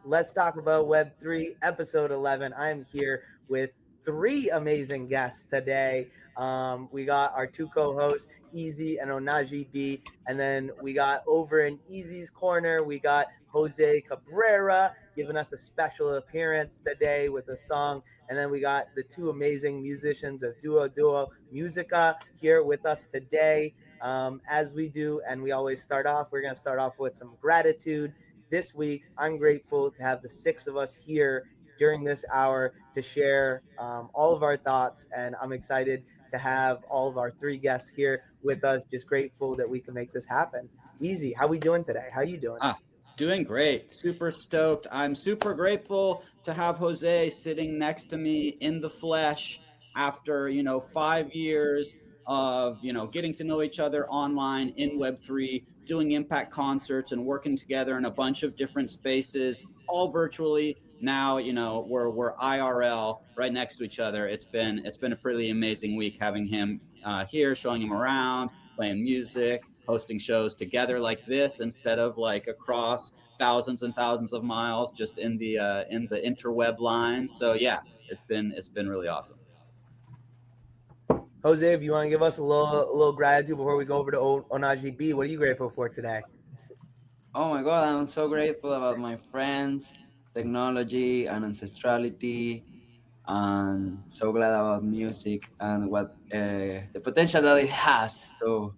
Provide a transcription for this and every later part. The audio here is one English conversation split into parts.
Let's talk about Web3 episode 11. I am here with three amazing guests today. We got our two co-hosts, Easy and Ohnahji B, and then we got over in Easy's corner, we got Jose Cabrera giving us a special appearance today with a song, and then we got the two amazing musicians of DuoDoMusica here with us today. As we do, and we always start off, we're going to start off with some gratitude. This week, I'm grateful to have the six of us here during this hour to share all of our thoughts, and I'm excited to have all of our three guests here with us. Just grateful that we can make this happen. Easy, how we doing today? How you doing? Doing great. Super stoked. I'm super grateful to have Jose sitting next to me in the flesh after, 5 years of, getting to know each other online in Web3, doing impact concerts and working together in a bunch of different spaces, all virtually. Now, we're IRL right next to each other. It's been a pretty amazing week having him here, showing him around, playing music, hosting shows together like this instead of like across thousands and thousands of miles just in the interweb lines. So yeah, it's been really awesome. Jose, if you want to give us a little gratitude before we go over to Ohnahji B, what are you grateful for today? Oh my God, I'm so grateful about my friends, technology, and ancestrality, and so glad about music and what the potential that it has. So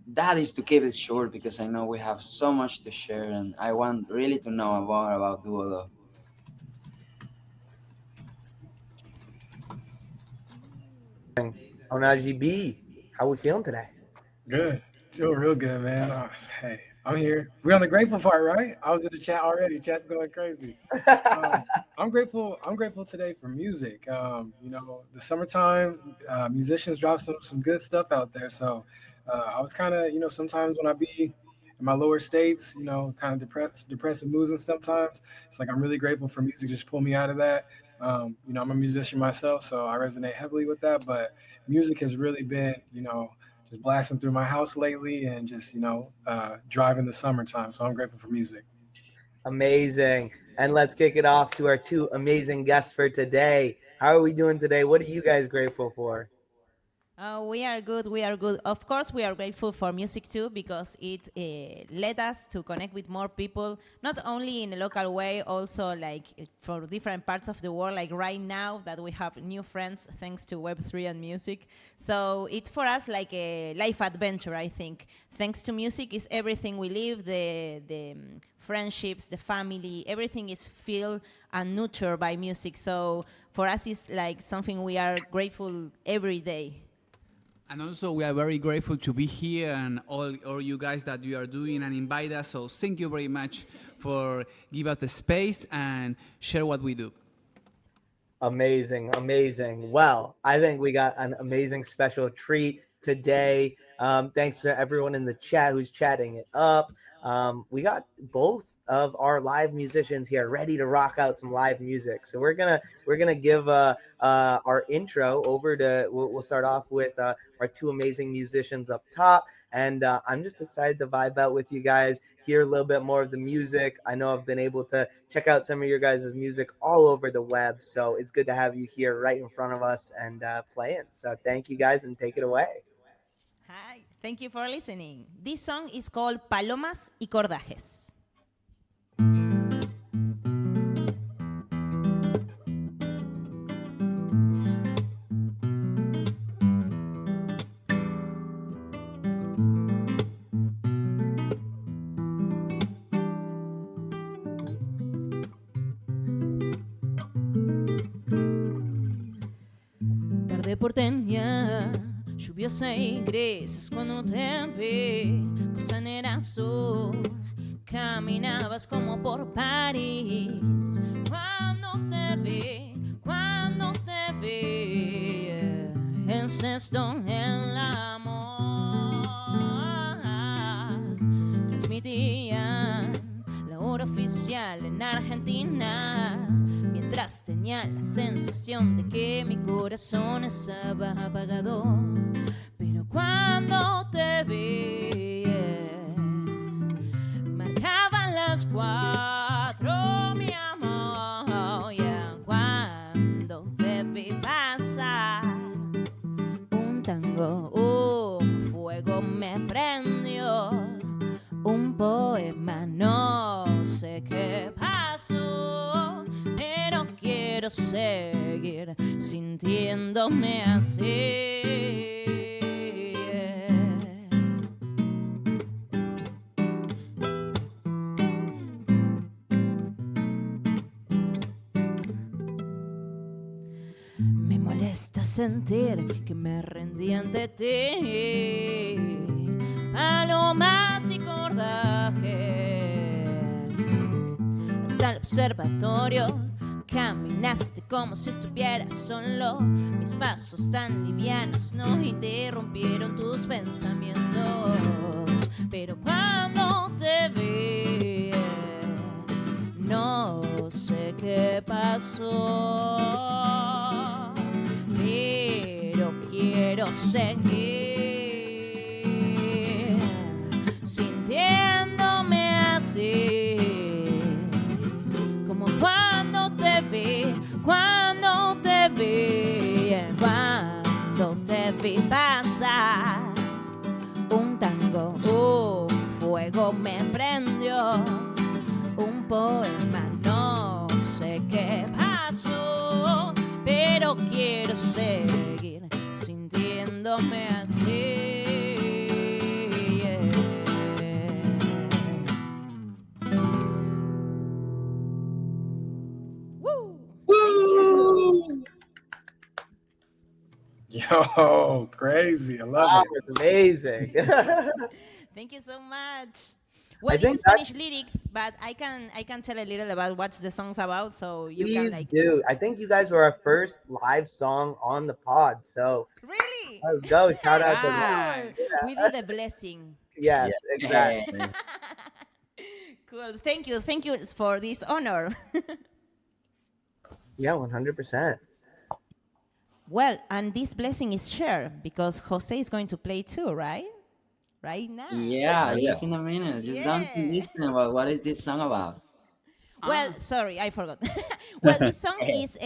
that is to keep it short because I know we have so much to share, and I want really to know more about Duodo. Ohnahji B, how we feeling today? Good. Feel real good, man. Hey, I'm here. We're on the grateful part, right? I was in the chat already. Chat's going crazy. I'm grateful. I'm grateful today for music. The summertime, musicians drop some good stuff out there. So I was kind of, sometimes when I be in my lower states, kind of depressive moods, and sometimes it's like I'm really grateful for music. Just pull me out of that. I'm a musician myself, so I resonate heavily with that. But music has really been, just blasting through my house lately and just, driving the summertime. So I'm grateful for music. Amazing. And let's kick it off to our two amazing guests for today. How are we doing today? What are you guys grateful for? We are good. We are good. Of course, we are grateful for music too because it led us to connect with more people, not only in a local way, also like for different parts of the world. Like right now that we have new friends thanks to Web3 and music. So it's for us like a life adventure, I think. Thanks to music is everything we live, the friendships, the family, everything is filled and nurtured by music. So for us, it's like something we are grateful every day. And also, we are very grateful to be here and all you guys that you are doing and invite us. So thank you very much for give us the space and share what we do. Amazing, amazing. Well, I think we got an amazing special treat today. Thanks to everyone in the chat who's chatting it up. We got both of our live musicians here ready to rock out some live music. So we're gonna give our intro over to. We'll start off with our two amazing musicians up top, and I'm just excited to vibe out with you guys, hear a little bit more of the music. I know I've been able to check out some of your guys' music all over the web, so it's good to have you here right in front of us and playing. So thank you guys, and take it away. Hi, thank you for listening. This song is called Palomas y Cordajes. Tarde porteña, lluviosa y gris, es cuando te vi, costanera azul, caminabas como por París. Cuando te vi, insisto en el amor. Transmitían la hora oficial en Argentina, mientras tenía la sensación de que mi corazón estaba apagado. Pero cuando te vi, marcaban las 4, mi amor. fuego me prendió. Un poema, no sé qué pasó, pero quiero seguir sintiéndome así. Me molesta sentir que me rendí ante ti. Palomas y cordajes. Hasta el observatorio caminaste como si estuvieras solo. Mis pasos tan livianos no interrumpieron tus pensamientos. Pero cuando te vi, no sé qué pasó, pero quiero seguir sintiéndome así, como cuando te vi, cuando te vi, cuando te vi pasar. Un tango, un fuego me prendió. Un poema, no sé qué pasó, pero quiero seguir sintiéndome así. Woo! Woo! Yo, crazy. I love That it. was amazing. Thank you so much. Well, think it's Spanish lyrics, but I can tell a little about what the song's about, so you can Please like. do. I think you guys were our first live song on the pod. So Really? let's go. Shout out to Nice. We do the blessing. Yes, exactly. Cool. Thank you for this honor. Yeah, 100%. Well, and this blessing is shared because Jose is going to play too, right? Right now. Yeah, just in a minute. Just down to Yeah. listen about what is this song about. Well, sorry, I forgot. Well, this song is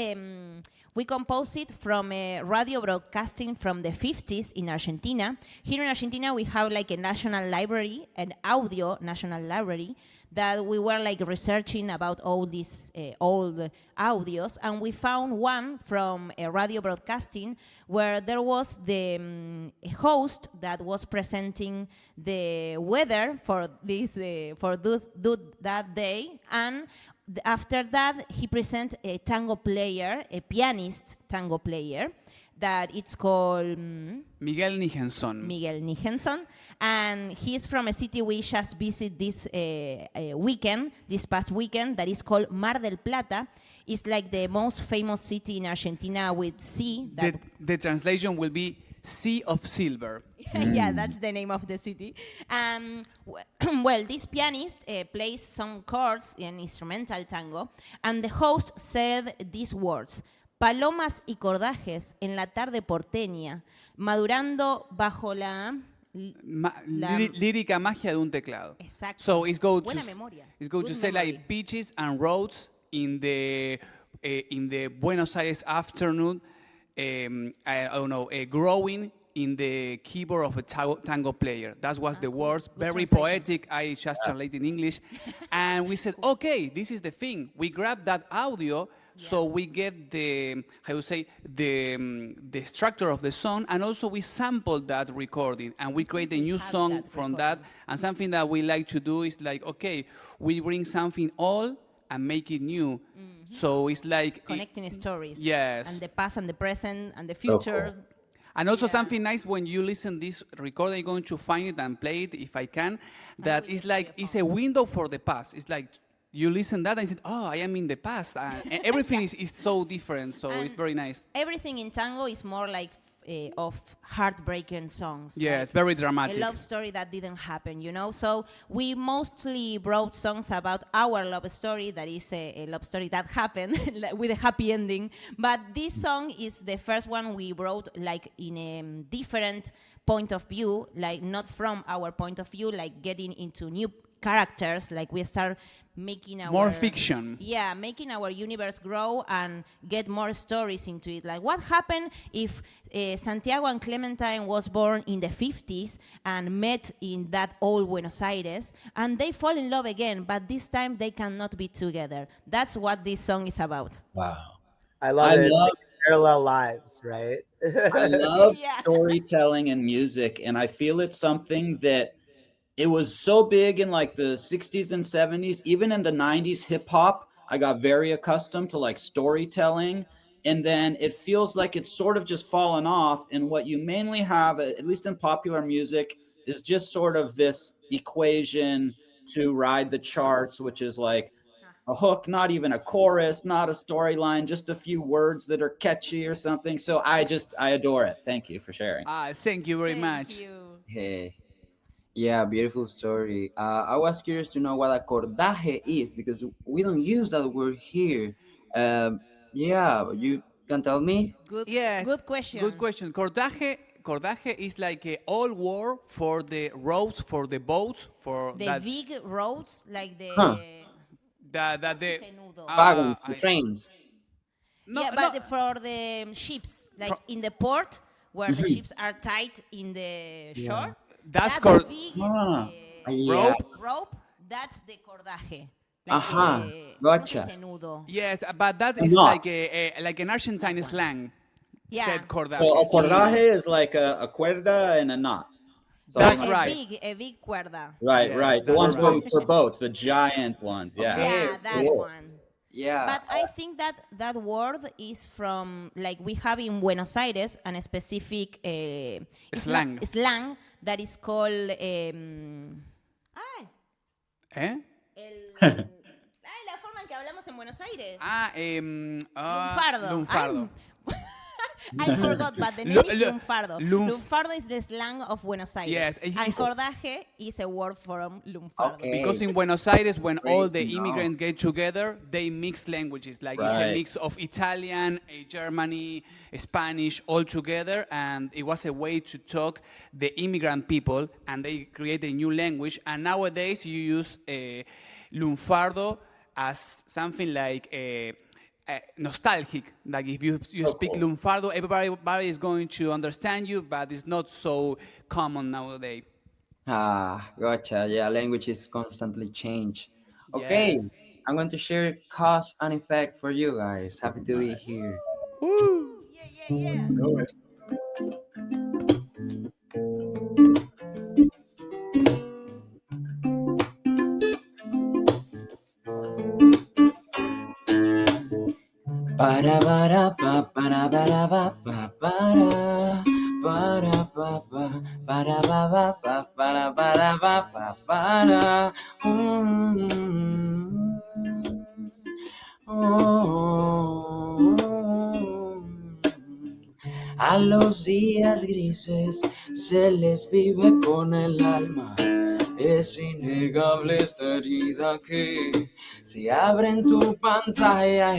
we composed it from a radio broadcasting from the 50s in Argentina. Here in Argentina, we have like a national library, an audio national library, that we were like researching about all these old audios, and we found one from a radio broadcasting where there was the host that was presenting the weather for this that day, and after that he present a tango player, a pianist tango player, that it's called Miguel Nijenson. Miguel Nijenson, and he's from a city we just visited this past weekend, that is called Mar del Plata. It's like the most famous city in Argentina with sea. The translation will be Sea of Silver. Yeah, that's the name of the city. Well, this pianist plays some chords in instrumental tango, and the host said these words: Palomas y cordajes en la tarde porteña, madurando bajo la... Lírica magia de un teclado. Exacto. So it's going Buena to memoria. it's going Good to say memory. like beaches and roads in the Buenos Aires afternoon. I don't know, growing in the keyboard of a tango player. That was the words. Good Very translation. poetic. I just translated in English, and we said, okay, this is the thing. We grabbed that audio. So we get the, how you say, the structure of the song, and also we sampled that recording, and we create a new have song that from recording. that. And something that we like to do is like, okay, we bring something old and make it new. So it's like Connecting stories. Yes. And the past and the present and the So future. cool. And also something nice when you listen this recording, I'm going to find it and play it if I can. That will is just like play a it's a window for the past. It's like you listen that and you say, oh, I am in the past. And everything is so different. So it's And very nice. Everything in tango is more like of heartbreaking songs. Yeah, like it's very a dramatic. love story that didn't happen, you know? So we mostly wrote songs about our love story, that is a love story that happened with a happy ending. But this song is the first one we wrote like in a different point of view, like not from our point of view, like getting into new characters, like we start making our More fiction. Yeah, making our universe grow and get more stories into it. Like what happened if Santiago and Clementine was born in the 50s and met in that old Buenos Aires, and they fall in love again, but this time they cannot be together. That's what this song is about. Wow. I love I it. love Parallel lives, right? I love Yeah. storytelling and music, and I feel it's something that it was so big in like the 60s and 70s. Even in the 90s, hip hop, I got very accustomed to like storytelling. And then it feels like it's sort of just fallen off. And what you mainly have, at least in popular music, is just sort of this equation to ride the charts, which is like a hook, not even a chorus, not a storyline, just a few words that are catchy or something. So I adore it. Thank you for sharing. Thank you very Thank much. you. Hey, yeah, beautiful story. I was curious to know what acordaje is because we don't use that word here. Yeah, you can tell me? Good, Yes, good question. good question. Cordaje is like a all word for the roads, for the boats, for The that big roads, like the. Huh. that ¿Cómo se the dice nudo? Wagons, the trains. no Yeah, no but for the ships, like Fro- in the port where the ships are tied in the shore. That's that called big Ah. Yeah. rope, that's the cordaje. Like Aha, the, ¿cómo se gotcha. dice nudo? yes, but that A is knot. like a like an Argentine slang. Yeah. Said So cordaje. a In cordaje English- is like a cuerda and a knot. That's Something like right. A big cuerda. Right, Yes, right. The that's ones right. for boats, the giant ones. Yeah. Okay. Yeah, that Cool. one. Yeah. But I think that that word is from, like we have in Buenos Aires, a specific Slang. slang that is called. Ay, ¿Eh? la forma en que hablamos en Buenos Aires. Lunfardo. Lunfardo. I forgot, but the name Lu- is lu- lunfardo. lunf- Lunfardo is the slang of Buenos Aires. Yes, and it's- cordaje is a word from lunfardo. Okay. Because in Buenos Aires, when Great all the to know. immigrants get together, they mix languages. Like it's a Right. mix of Italian, Germany, Spanish, all together. And it was a way to talk the immigrant people, and they create a new language. And nowadays, you use lunfardo as something like nostalgic. Like if you speak cool. lunfardo, everybody is going to understand you, but it's not so common nowadays. Ah, gotcha. Yeah, language is constantly changed. Okay, Yes. I'm going to share cause and effect for you guys. Happy to be here. Woo! Yeah. Do it. Para pa para pa para pa para pa para A los días grises se les vive con el alma. Es innegable esta herida que si abren tu pantalla,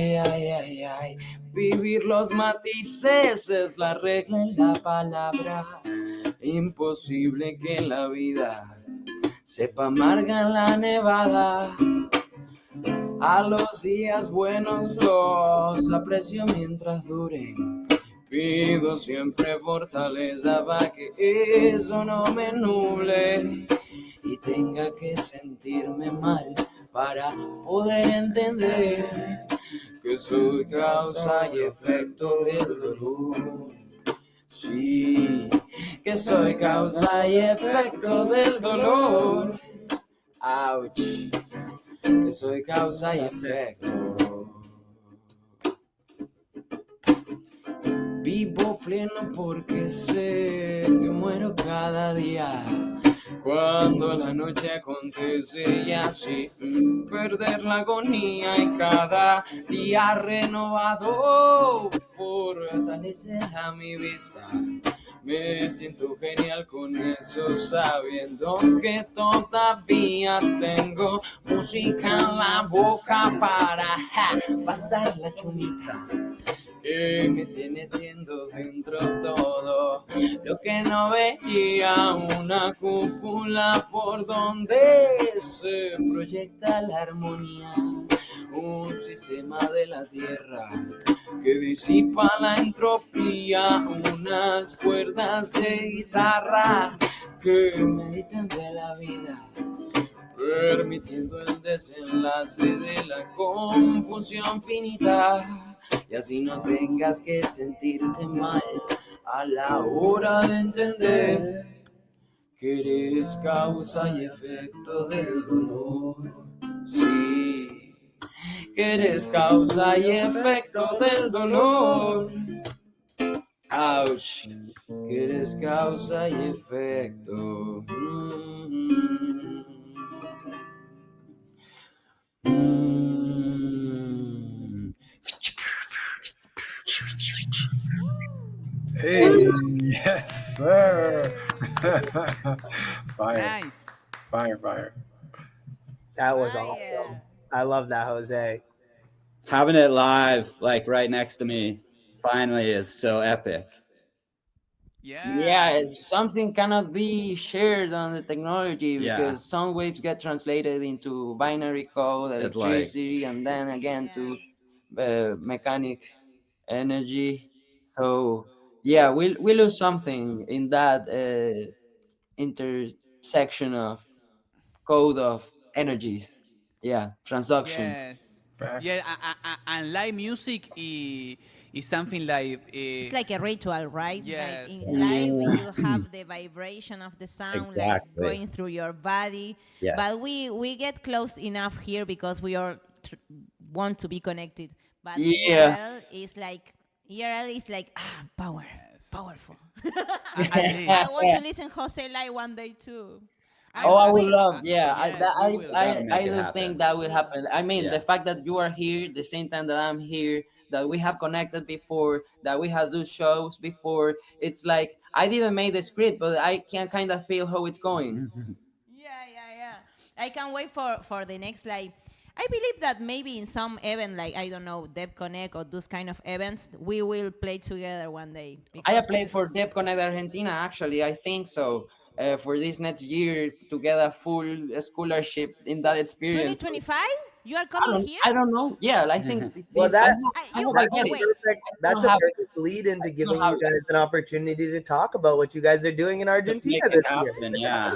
vivir los matices es la regla en la palabra. Imposible que en la vida sepa amarga en la nevada. A los días buenos los aprecio mientras duren. Pido siempre fortaleza para que eso no me nuble y tenga que sentirme mal para poder entender que soy causa y efecto del dolor. Sí, que soy causa y efecto del dolor. Ouch, que soy causa y efecto. Vivo pleno porque sé que muero cada día. Cuando la noche acontece y así perder la agonía y cada día renovado fortalecerá mi vista. Me siento genial con eso, sabiendo que todavía tengo música en la boca para pasar la chumita. que tiene siendo dentro todo lo que no veía, una cúpula por donde se proyecta la armonía, un sistema de la tierra que disipa la entropía, unas cuerdas de guitarra que meditan de la vida, permitiendo el desenlace de la confusión finita, y así no tengas que sentirte mal a la hora de entender que eres causa y efecto del dolor. Sí, que eres causa y efecto del dolor. Ouch, que eres causa y efecto. Hey, yes, sir. Fire, Nice. fire. That was Fire. awesome. I love that, Jose. Having it live, like right next to me, finally is so epic. Yeah, something cannot be shared on the technology because Yeah. sound waves get translated into binary code, It's like- electricity, and then again to mechanic energy. So yeah, we lose something in that intersection of code of energies. Yeah, transduction. Yes. Facts. Yeah, and live music is something like It's like a ritual, right? Yes. Like in live, you have the vibration of the sound like Exactly. going through your body. Yes. But we get close enough here because we all want to be connected. But Yeah. IRL is like power, powerful. and I want to listen Jose live one day too. Oh, I would wait. love, yeah. we will. Gotta make I it do happen. think that will happen. I mean, Yeah. the fact that you are here the same time that I'm here, that we have connected before, that we have do shows before. It's like I didn't make the script, but I can kind of feel how it's going. Yeah. I can't wait for the next like. I believe that maybe in some event like I don't know Dev Connect or those kind of events we will play together one day. I applied for Dev Connect Argentina. Actually, I think so. For this next year to get a full scholarship in that experience. 2025. You are coming here. I don't know. Yeah, I think. Well, this- I that- hope- I you- hope I That's get a it. wait. perfect, that's a perfect lead into giving you guys an opportunity to talk about what you guys are doing in Just Argentina make it this year. happen, yeah.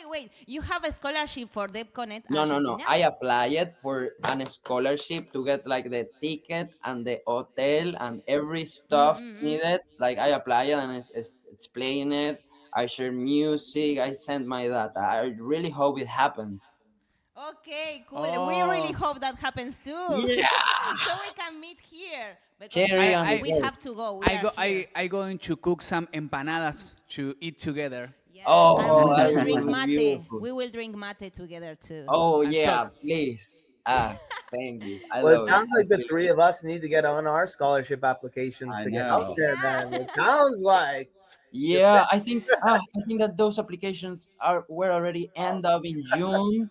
Wait. You have a scholarship for Dev Connect No. Argentina? I applied for an scholarship to get like the ticket and the hotel and every stuff needed. Like I applied and it's playing it. I share music. I send my data. I really hope it happens. Okay, cool. We really Oh. hope that happens too. Yeah. So we can meet here. Because Cherry on the we cake. have to go. We I are go. here. I going to cook some empanadas to eat together. Yeah. Oh, and we that will would drink be mate. beautiful. We will drink mate together too. Oh And yeah, talk. please. Thank you. I Well, it love sounds it. like the three of us need to get on our scholarship applications I to get know. out there. Then it sounds like Yeah, I think that those applications were already end up in June.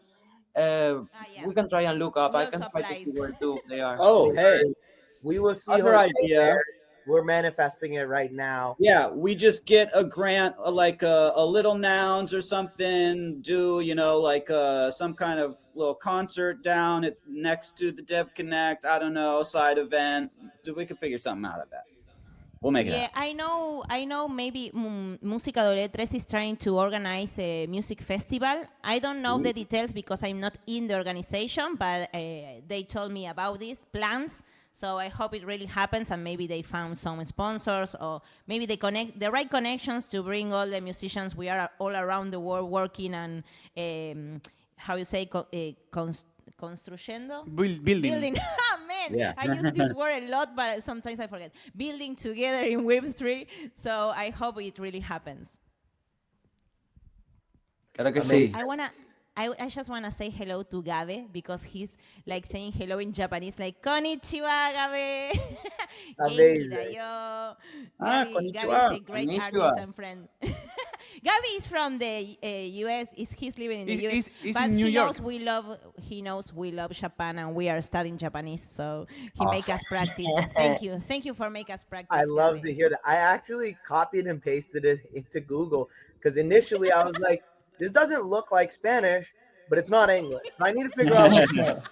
Yeah. We can try and look up. We I can also try to applied. see where two they are. Oh, hey. we will see. Other Jose idea. there. We're manifesting it right now. Yeah, we just get a grant, like a little nouns or something. Do like some kind of little concert down at next to the Dev Connect. I don't know, side event. We can figure something out of that. We'll make it Yeah, happen. I know. Maybe Música de Letras is trying to organize a music festival. I don't know the details because I'm not in the organization, but they told me about these plans. So I hope it really happens, and maybe they found some sponsors, or maybe they connect the right connections to bring all the musicians. We are all around the world working and how you say construyendo. Building. Ah, man, Yeah. I use this word a lot, but sometimes I forget. Building together in Web3. So I hope it really happens. Claro que sí. I just wanna say hello to Gabe because he's like saying hello in Japanese, like konnichiwa, Gabe. Amazing. Genki da yo. Ah, Gabe konnichiwa. is a great Konnichiwa. artist and friend. Gabby is from the U.S. He's living in the U.S. He's But in New he York. knows we love. He knows we love Japan, and we are studying Japanese. So he make Awesome. us practice. Thank you for make us practice. I love Gabby. to hear that. I actually copied and pasted it into Google because initially I was like, this doesn't look like Spanish, but it's not English. So I need to figure out what's going on.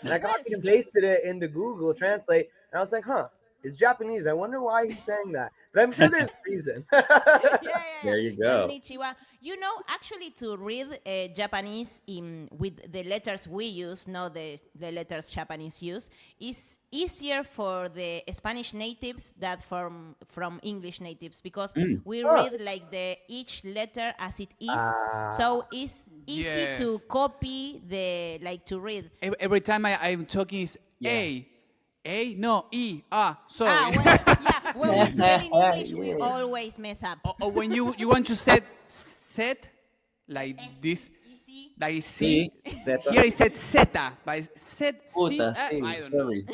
And I Well, copied and pasted it into Google Translate, and I was like, huh, it's Japanese. I wonder why he's saying that. But I'm sure there's a reason. There you go. Konnichiwa. You know, actually, to read Japanese with the letters we use, not the letters Japanese use, is easier for the Spanish natives than from English natives because we read like each letter as it is. So it's easy to Yes. copy to read. Every time I'm talking is A, no, E, sorry. When we spell in English, we Yeah. always mess up. Or when you want to set like this, Easy. like C. Zeta. Here I said zeta, but set C. Puta, sí, I don't know. sorry.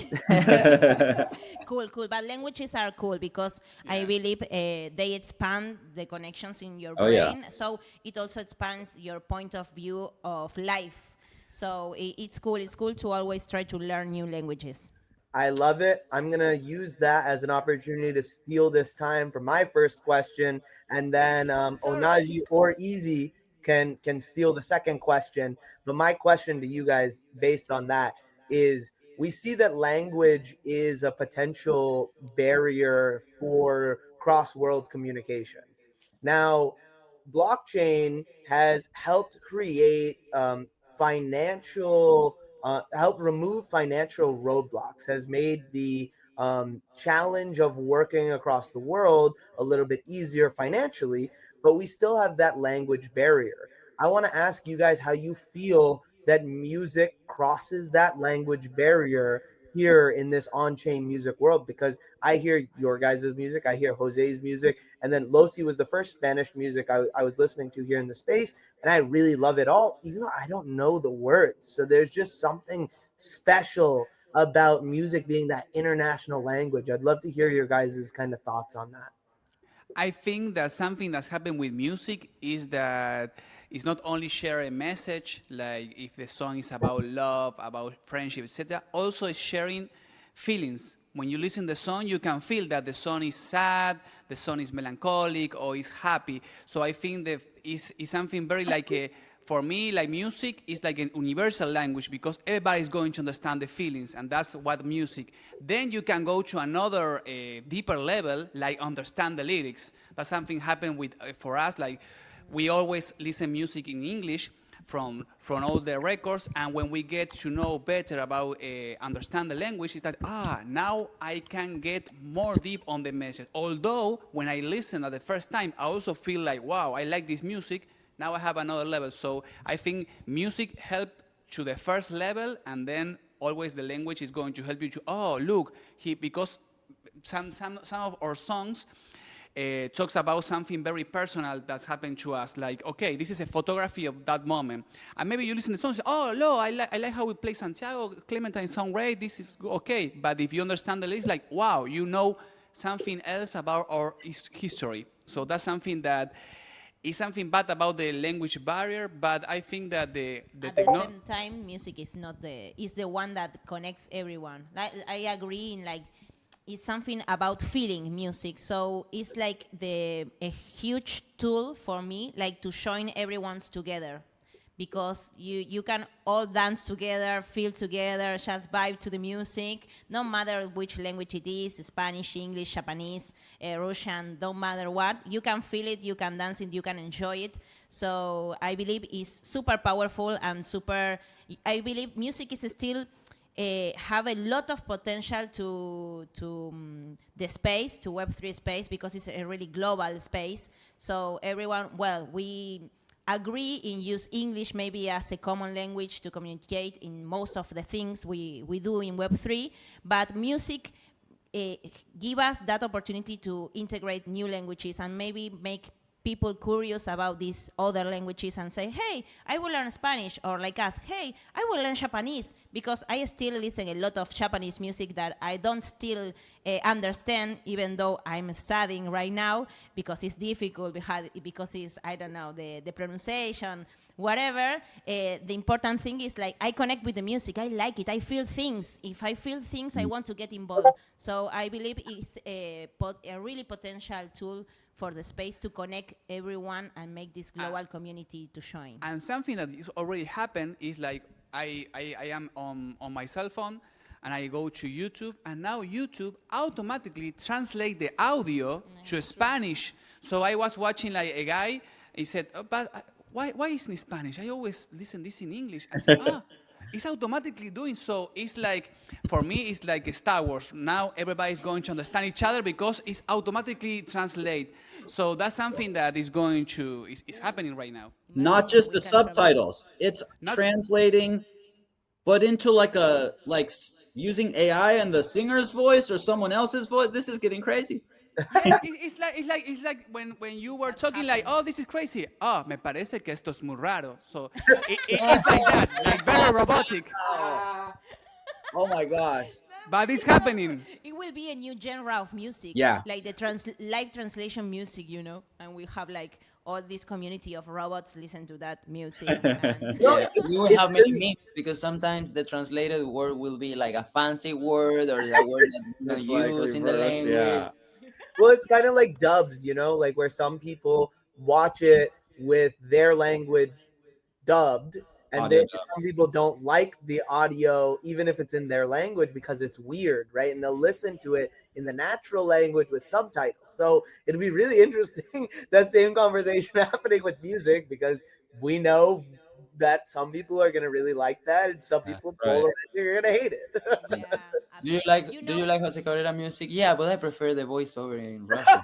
Cool. But languages are cool because I believe they expand the connections in your Oh, yeah. brain. So it also expands your point of view of life. So it's cool. It's cool to always try to learn new languages. I love it. I'm going to use that as an opportunity to steal this time for my first question. And then Ohnahji or Easy can steal the second question. But my question to you guys based on that is we see that language is a potential barrier for cross-world communication. Now, blockchain has helped create help remove financial roadblocks, has made the challenge of working across the world a little bit easier financially, but we still have that language barrier. I want to ask you guys how you feel that music crosses that language barrier here in this on-chain music world, because I hear your guys' music, I hear Jose's music, and then Losi was the first Spanish music I was listening to here in the space, and I really love it all, even though I don't know the words. So there's just something special about music being that international language. I'd love to hear your guys' kind of thoughts on that. I think that something that's happened with music is that it's not only share a message, like if the song is about love, about friendship, etc. Also, it's sharing feelings. When you listen to the song, you can feel that the song is sad, the song is melancholic, or is happy. So I think that is something very like a. For me, like music is like an universal language because everybody's going to understand the feelings, and that's what music. Then you can go to another deeper level, like understand the lyrics. That's something happened with for us. Like we always listen music in English from all the records, and when we get to know better about understand the language, it's that now I can get more deep on the message. Although when I listen at the first time, I also feel like wow, I like this music. Now I have another level. So I think music helped to the first level, and then always the language is going to help you to, look, because some of our songs talks about something very personal that's happened to us. Like, okay, this is a photography of that moment. And maybe you listen to the song and say, oh, no, I like how we play Santiago, Clementine song great, this is okay. But if you understand the lyrics, like, wow, you know something else about our history. So that's something that is something bad about the language barrier, but I think that the At the same time, music is not is the one that connects everyone. I agree in it's something about feeling music. So it's like a huge tool for me, like to join everyone's together. Because you can all dance together, feel together, just vibe to the music, no matter which language it is, Spanish, English, Japanese, Russian, don't matter what. You can feel it, you can dance it, you can enjoy it. So I believe it's super powerful and I believe music is still have a lot of potential to the space, to Web3 space, because it's a really global space. So everyone, we agree in use English maybe as a common language to communicate in most of the things we do in Web3, but music give us that opportunity to integrate new languages and maybe make people curious about these other languages and say, hey, I will learn Spanish, or like us, hey, I will learn Japanese, because I still listen a lot of Japanese music that I don't still understand, even though I'm studying right now, because it's difficult, because it's, I don't know, the pronunciation, whatever. The important thing is, like, I connect with the music. I like it. I feel things. If I feel things, I want to get involved. So I believe it's a really potential tool for the space to connect everyone and make this global community to join. And something that is already happened is like I am on my cell phone and I go to YouTube, and now YouTube automatically translate the audio to Spanish. So I was watching like a guy, he said, oh, but why isn't it Spanish? I always listen this in English. I said, it's automatically doing so. It's like, for me, it's like Star Wars. Now everybody's going to understand each other because it's automatically translate. So that's something that is going to, is happening right now. Not just the subtitles, it's translating, but into using AI and the singer's voice or someone else's voice. This is getting crazy. It's like when you were talking like, oh, this is crazy. Oh, me parece que esto es muy raro. So it's like that, like very robotic. Oh my gosh. But it's happening. It will be a new genre of music. Yeah. Like the live translation music, you know, and we have like all this community of robots listen to that music. And Yeah, we will have many memes, because sometimes the translated word will be like a fancy word, or a word that you It's don't like use in the reverse, language. yeah. Well, it's kind of like dubs, you know, like where some people watch it with their language dubbed, and Audio then dub. some people don't like the audio, even if it's in their language, because it's weird, right? And they'll listen to it in the natural language with subtitles. So it'd be really interesting that same conversation happening with music, because we know that some people are gonna really like that, and some people right. you're gonna hate it. yeah, Do you absolutely. like You do you know, like Jose Cabrera music? Yeah, but I prefer the voiceover in Russian.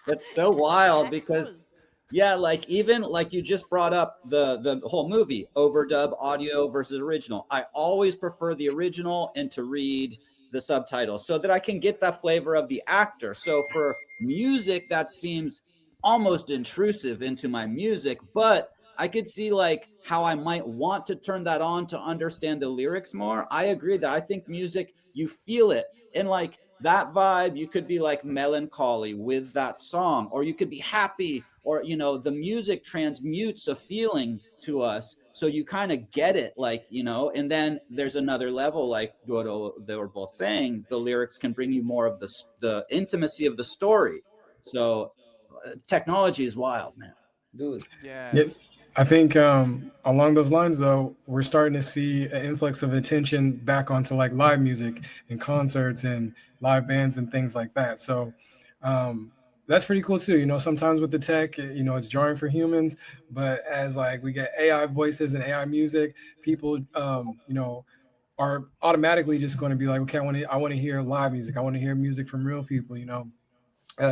That's so wild that's because cool. yeah, like even like you just brought up the whole movie, overdub audio versus original. I always prefer the original and to read the subtitles so that I can get that flavor of the actor. So for music, that seems almost intrusive into my music, but I could see like how I might want to turn that on to understand the lyrics more. I agree that I think music, you feel it. And like that vibe, you could be like melancholy with that song, or you could be happy, or you know, the music transmutes a feeling to us. So you kind of get it, like, you know, and then there's another level, like Duodo, they were both saying, the lyrics can bring you more of the intimacy of the story. So technology is wild, man. Dude, Yes. Yes. I think along those lines, though, we're starting to see an influx of attention back onto like live music and concerts and live bands and things like that. So that's pretty cool too. You know, sometimes with the tech, you know, it's jarring for humans, but as like we get AI voices and AI music, people, you know, are automatically just going to be like, okay, I want to hear live music. I want to hear music from real people. You know,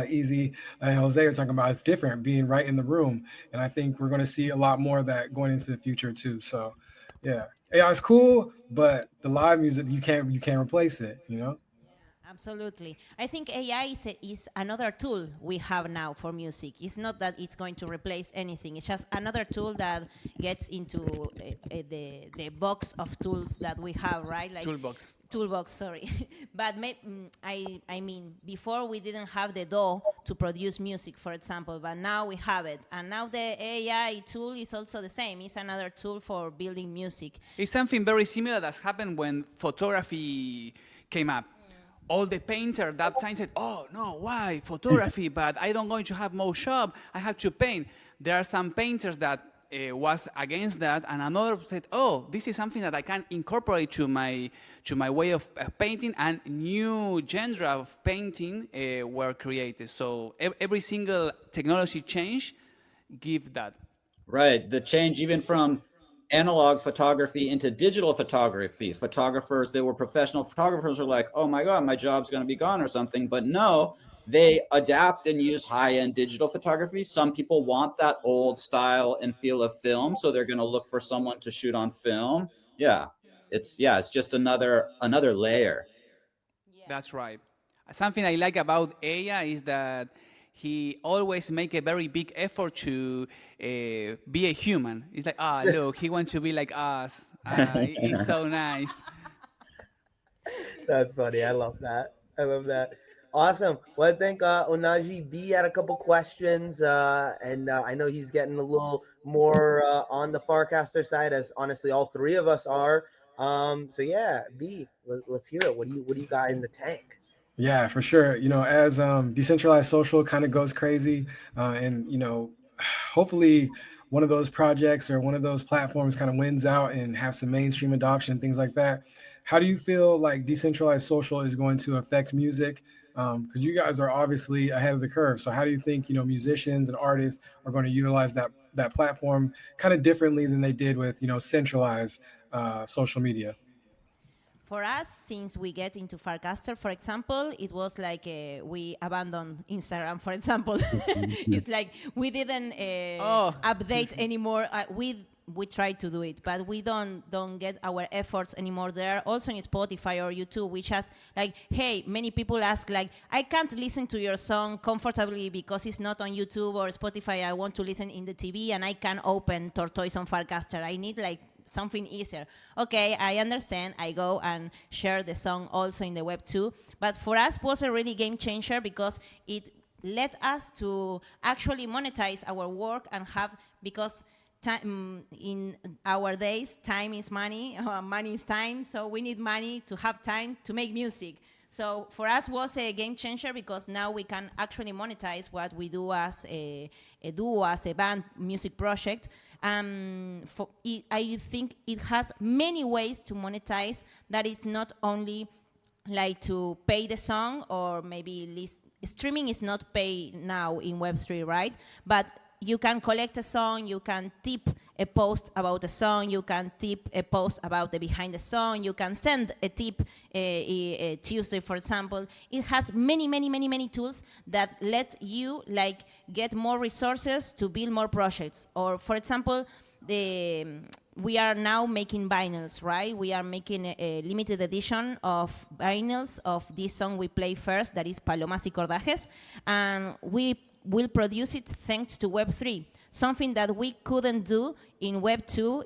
Easy and Jose are talking about it's different being right in the room, and I think we're going to see a lot more of that going into the future too. So, yeah, AI is cool, but the live music you can't replace it. You know. Absolutely. I think AI is another tool we have now for music. It's not that it's going to replace anything. It's just another tool that gets into the box of tools that we have, right? Like Toolbox. toolbox, sorry. But I mean, before we didn't have the DAW to produce music, for example, but now we have it. And now the AI tool is also the same. It's another tool for building music. It's something very similar that happened when photography came up. All the painter that time said, oh, no, why? Photography, but I don't going to have more shop. I have to paint. There are some painters that was against that, and another said, oh, this is something that I can incorporate to my way of painting, and new genre of painting were created. So every single technology change give that. Right. The change even from analog photography into digital photography. Photographers, they were professional photographers, are like, oh my God, my job's going to be gone or something. But no, they adapt and use high-end digital photography. Some people want that old style and feel of film, so they're going to look for someone to shoot on film. It's just another layer. That's right. Something I like about AI is that he always make a very big effort to be a human. It's like, look, he wants to be like us. It's so nice. That's funny. I love that. I love that. Awesome. Well, I think Ohnahji B had a couple questions, and I know he's getting a little more on the Farcaster side, as honestly all three of us are. So yeah, B, let's hear it. What do you got in the tank? Yeah, for sure. As decentralized social kind of goes crazy, and hopefully one of those projects or one of those platforms kind of wins out and have some mainstream adoption, things like that. How do you feel like decentralized social is going to affect music? Because you guys are obviously ahead of the curve. So how do you think musicians and artists are going to utilize that platform kind of differently than they did with centralized social media? For us, since we get into Farcaster, for example, it was like we abandoned Instagram, for example. It's like we didn't update anymore. We try to do it, but we don't get our efforts anymore there. Also in Spotify or YouTube, which has like, hey, many people ask like, I can't listen to your song comfortably because it's not on YouTube or Spotify. I want to listen in the TV and I can open Tortoise on Farcaster. I need like something easier. Okay, I understand. I go and share the song also in the web too. But for us, it was a really game changer because it led us to actually monetize our work and have, because time, in our days, time is money, money is time, so we need money to have time to make music. So for us was a game changer because now we can actually monetize what we do as a duo, as a band music project. I think it has many ways to monetize, that it's not only like to pay the song, or maybe streaming is not pay now in Web3, right? But you can collect a song, you can tip a post about a song, you can tip a post about the behind the song, you can send a tip a Tuesday, for example. It has many tools that let you like get more resources to build more projects. Or for example, we are now making vinyls, right? We are making a limited edition of vinyls of this song we play first, that is Palomas y Cordajes, and we will produce it thanks to Web3, something that we couldn't do in Web2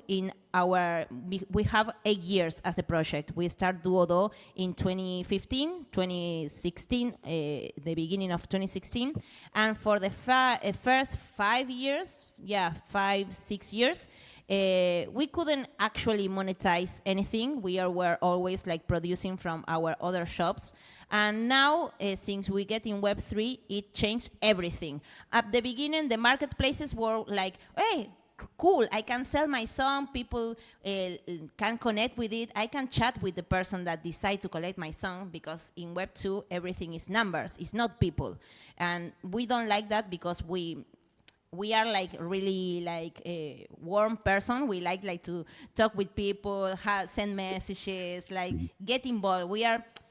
we have 8 years as a project. We started DuoDo in 2015, 2016, the beginning of 2016. And for the first 5 years, 6 years, we couldn't actually monetize anything. We were always like producing from our other shops. And now, since we get in Web3, it changed everything. At the beginning, the marketplaces were like, hey, cool, I can sell my song, people can connect with it, I can chat with the person that decides to collect my song, because in Web2, everything is numbers, it's not people. And we don't like that because we are like really like a warm person. We like to talk with people, send messages, like get involved.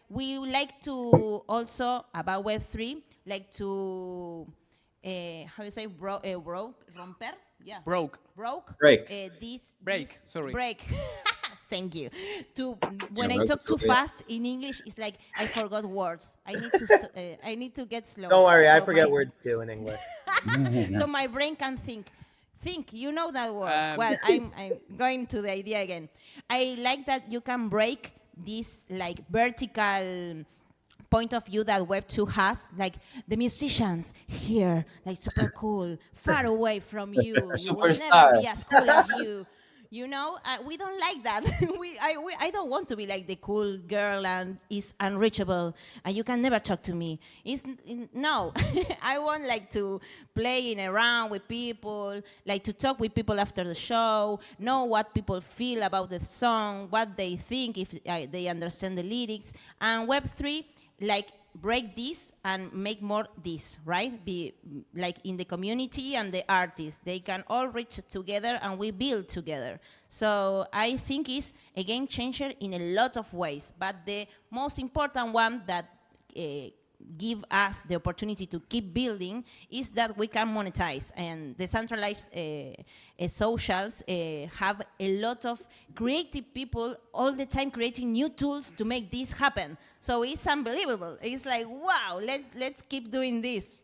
We like to also, about Web3, like to, how you say, romper? Yeah. Broke. Break. Break. Thank you. When I talk too fast in English, it's like I forgot words. I need to get slow. Don't worry, I forget words too in English. So my brain can think. You know that word. Well, I'm going to the idea again. I like that you can break this like vertical point of view that Web2 has, like the musicians here, like super cool, far away from you. You will never be as cool as you. You know, we don't like that. I don't want to be like the cool girl and is unreachable and you can never talk to me. No, I want like to playing around with people, like to talk with people after the show, know what people feel about the song, what they think, if they understand the lyrics. And Web3, like, break this and make more this, right? Be like in the community and the artists, they can all reach together and we build together. So I think it's a game changer in a lot of ways, but the most important one that give us the opportunity to keep building is that we can monetize. And decentralized socials have a lot of creative people all the time creating new tools to make this happen. So it's unbelievable. It's like, wow, let's keep doing this.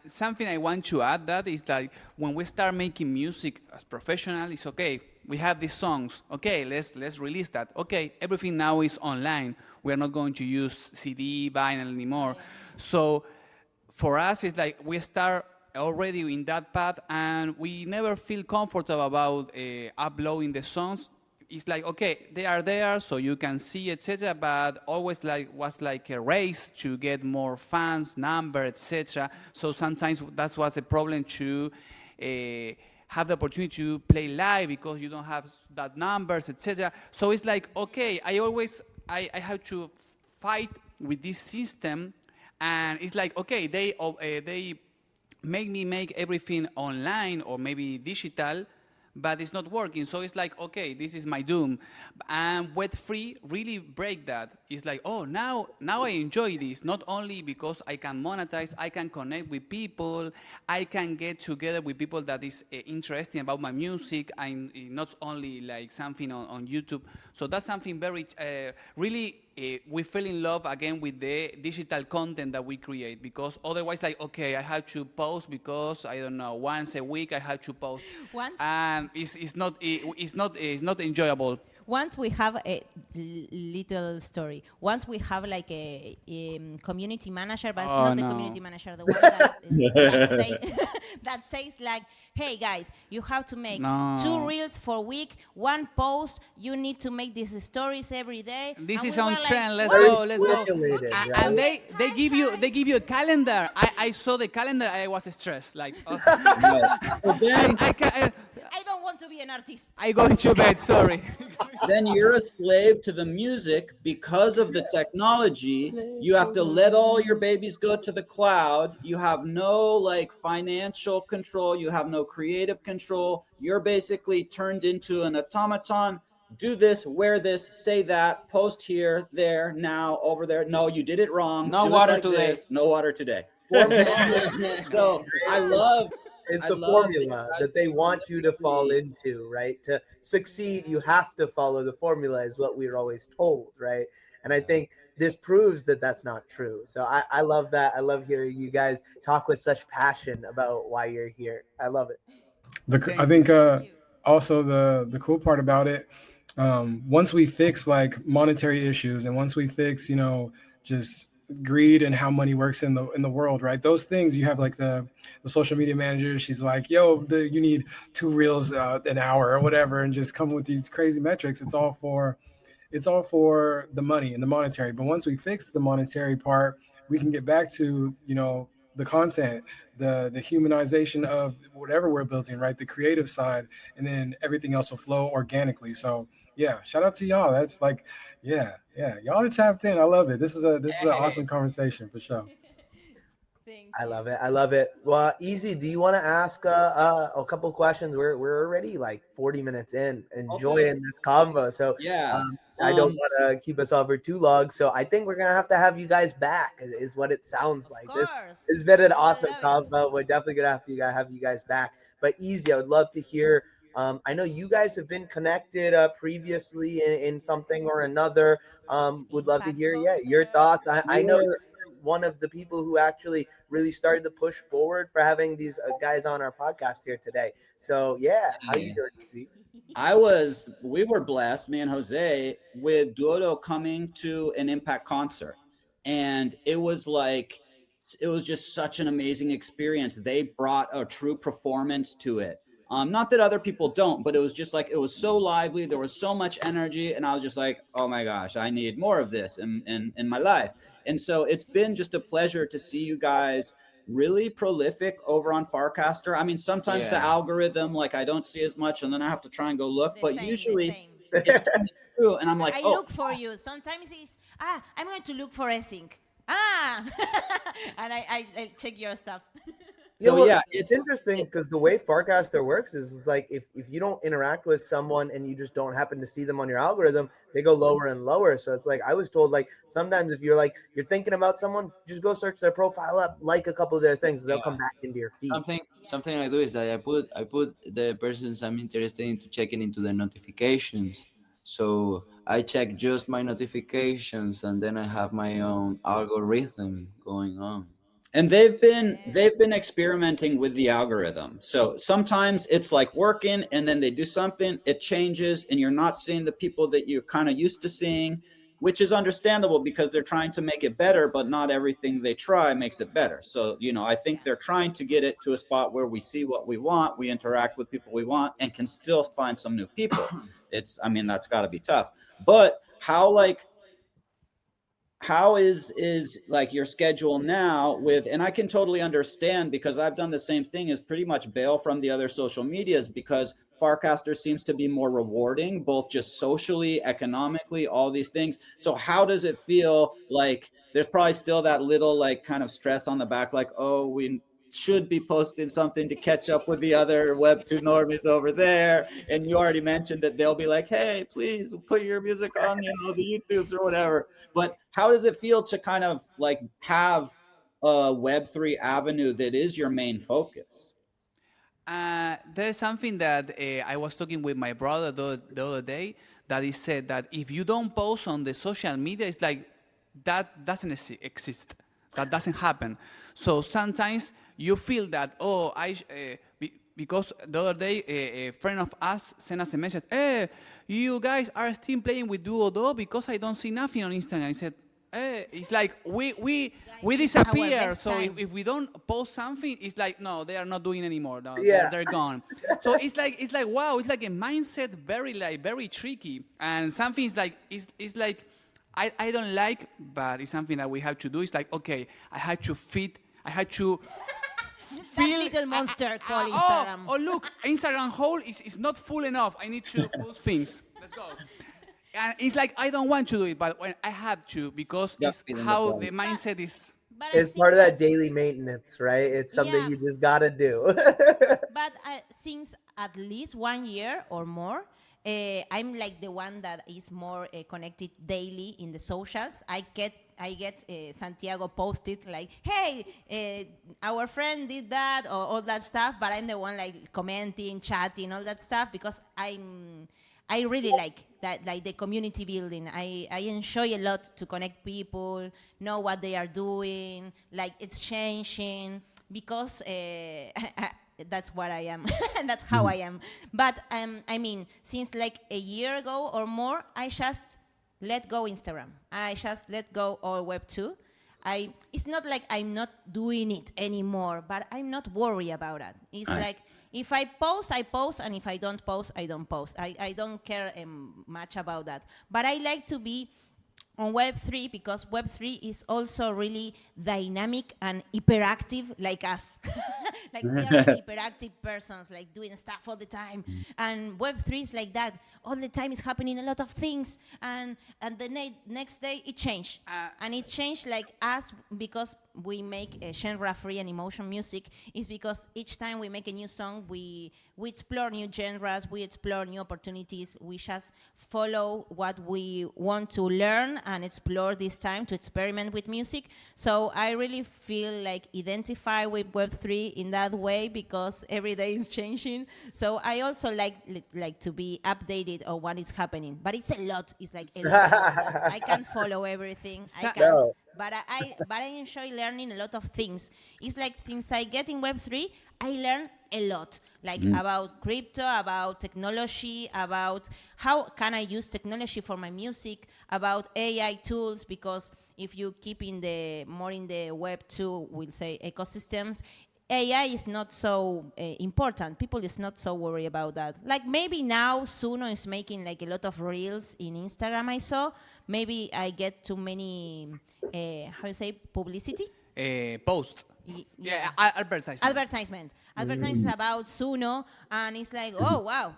Something I want to add that is that when we start making music as professional, it's okay. We have these songs. Okay, let's release that. Okay, everything now is online. We are not going to use CD, vinyl anymore. So for us, it's like we start already in that path, and we never feel comfortable about uploading the songs. It's like, okay, they are there, so you can see, etc. But always was like a race to get more fans, number, etc. So sometimes that was a problem to have the opportunity to play live because you don't have that numbers, etc. So it's like, okay, I have to fight with this system, and it's like, okay, they make me make everything online or maybe digital, but it's not working. So it's like, okay, this is my doom. And Web3 really break that. It's like, oh, now I enjoy this, not only because I can monetize, I can connect with people, I can get together with people that is interesting about my music, and not only like something on YouTube. So that's something very, really, we fell in love again with the digital content that we create, because otherwise, like, okay, I have to post because I don't know, once a week I have to post, and it's not enjoyable. Once we have a little story. Once we have like a community manager, but it's not the community manager, the one that says like, hey guys, you have to make 2 reels for a week, 1 post. You need to make these stories every day. This And is we on were trend. Like, Let's go. Right? And they give you a calendar. I saw the calendar. I was stressed. Like, I don't want to be an artist. I go into bed. Sorry. Then you're a slave to the music because of the technology. You have to let all your babies go to the cloud. You have no like financial control. You have no creative control. You're basically turned into an automaton. Do this, wear this, say that, post here, there, now, over there. No, you did it wrong. No Do water it like today. This. No water today. So I love It's I the love formula that they want you to fall into, right? To succeed, you have to follow the formula, is what we were always told, right? And I think this proves that that's not true. So I love that. I love hearing you guys talk with such passion about why you're here. I love it. I think also the cool part about it, once we fix like monetary issues, and once we fix, just greed and how money works in the world, right? Those things, you have like the social media manager. She's like, yo, you need 2 reels an hour or whatever, and just come with these crazy metrics. It's all for the money and the monetary. But once we fix the monetary part, we can get back to, the content, the humanization of whatever we're building, right? The creative side, and then everything else will flow organically. So yeah, shout out to y'all. That's like, yeah, y'all are tapped in. I love it. This is an awesome conversation for sure. I love it. I love it. Well, Easy, do you want to ask a couple questions? We're already like 40 minutes in, enjoying this convo. So I don't want to keep us over too long. So I think we're gonna have you guys back. Is what it sounds like. This has been an awesome convo. We're definitely gonna have you guys back. But Easy, I would love to hear. I know you guys have been connected previously in something or another. Would love to hear your thoughts. I know you're one of the people who actually really started to push forward for having these guys on our podcast here today. So how you doing, Easy? We were blessed, me and Jose, with Duodo coming to an Impact concert. And it was just such an amazing experience. They brought a true performance to it. Not that other people don't, but it was just like, it was so lively. There was so much energy. And I was just like, oh my gosh, I need more of this in my life. And so it's been just a pleasure to see you guys really prolific over on Farcaster. I mean, sometimes the algorithm, like I don't see as much, and then I have to try and go look, usually it's coming through, and I'm like, I look for you. Sometimes it's, I'm going to look for EZinc. And I check your stuff. Yeah, So well, yeah, it's interesting because the way Farcaster works is like if you don't interact with someone and you just don't happen to see them on your algorithm, they go lower and lower. So it's like I was told like sometimes if you're thinking about someone, just go search their profile up, like a couple of their things, they'll come back into your feed. Something I do is that I put the persons I'm interested in to checking into the notifications. So I check just my notifications, and then I have my own algorithm going on. and they've been experimenting with the algorithm. So sometimes it's like working, and then they do something, it changes, and you're not seeing the people that you're kind of used to seeing, which is understandable because they're trying to make it better, but not everything they try makes it better. So I think they're trying to get it to a spot where we see what we want, we interact with people we want, and can still find some new people. That's got to be tough. But how is like your schedule now with, and I can totally understand because I've done the same thing, is pretty much bail from the other social medias because Farcaster seems to be more rewarding, both just socially, economically, all these things. So how does it feel? Like there's probably still that little like kind of stress on the back, like, oh, we should be posting something to catch up with the other Web2 normies over there. And you already mentioned that they'll be like, hey, please put your music on, the YouTubes or whatever. But how does it feel to kind of like have a Web3 avenue that is your main focus? There's something that I was talking with my brother the other day, that he said that if you don't post on the social media, it's like that doesn't exist. That doesn't happen. So sometimes you feel that, because the other day a friend of us sent us a message, hey, you guys are still playing with DuoDo because I don't see nothing on Instagram. I said, it's like we disappear. So if we don't post something, it's like, no, they are not doing anymore. No, they're gone. So it's like wow, it's like a mindset, very tricky. And something is like it's like I don't like, but it's something that we have to do. It's like, okay, I had to feel that little monster called Instagram. Oh, look, Instagram hole is not full enough. I need to put things. Let's go. And it's like I don't want to do it, but when I have to, because it's how the mindset is. It's part of that daily maintenance, right? It's something you just gotta do. But since at least 1 year or more, I'm like the one that is more connected daily in the socials. I get Santiago posted like, hey, our friend did that, or all that stuff, but I'm the one like commenting, chatting, all that stuff, because I really like that, like the community building. I enjoy a lot to connect people, know what they are doing, like it's changing, because that's what I am. That's how I am. But since like a year ago or more, I just let go Instagram. I just let go all Web2. It's not like I'm not doing it anymore, but I'm not worried about it. It's like, if I post, I post, and if I don't post, I don't post. I don't care much about that. But I like to be on Web3 because Web3 is also really dynamic and hyperactive like us. Like we are really hyperactive persons, like doing stuff all the time. And Web3 is like that. All the time is happening a lot of things. And the next day it changed. And it changed like us, because we make genre-free and emotion music. Is because each time we make a new song, we explore new genres, we explore new opportunities. We just follow what we want to learn and explore this time to experiment with music. So I really feel like identify with Web3 in that way, because every day is changing. So I also like to be updated on what is happening. But it's a lot. It's like a lot. I can't follow everything. I can't. No. But I enjoy learning a lot of things. It's like things I get in Web3, I learn a lot, like about crypto, about technology, about how can I use technology for my music, about AI tools, because if you keep in the Web2, we'll say ecosystems, AI is not so important. People is not so worried about that. Like maybe now Suno is making like a lot of reels in Instagram. I saw maybe I get too many publicity. Post. Advertisement. Advertisement about Suno, and it's like, oh wow,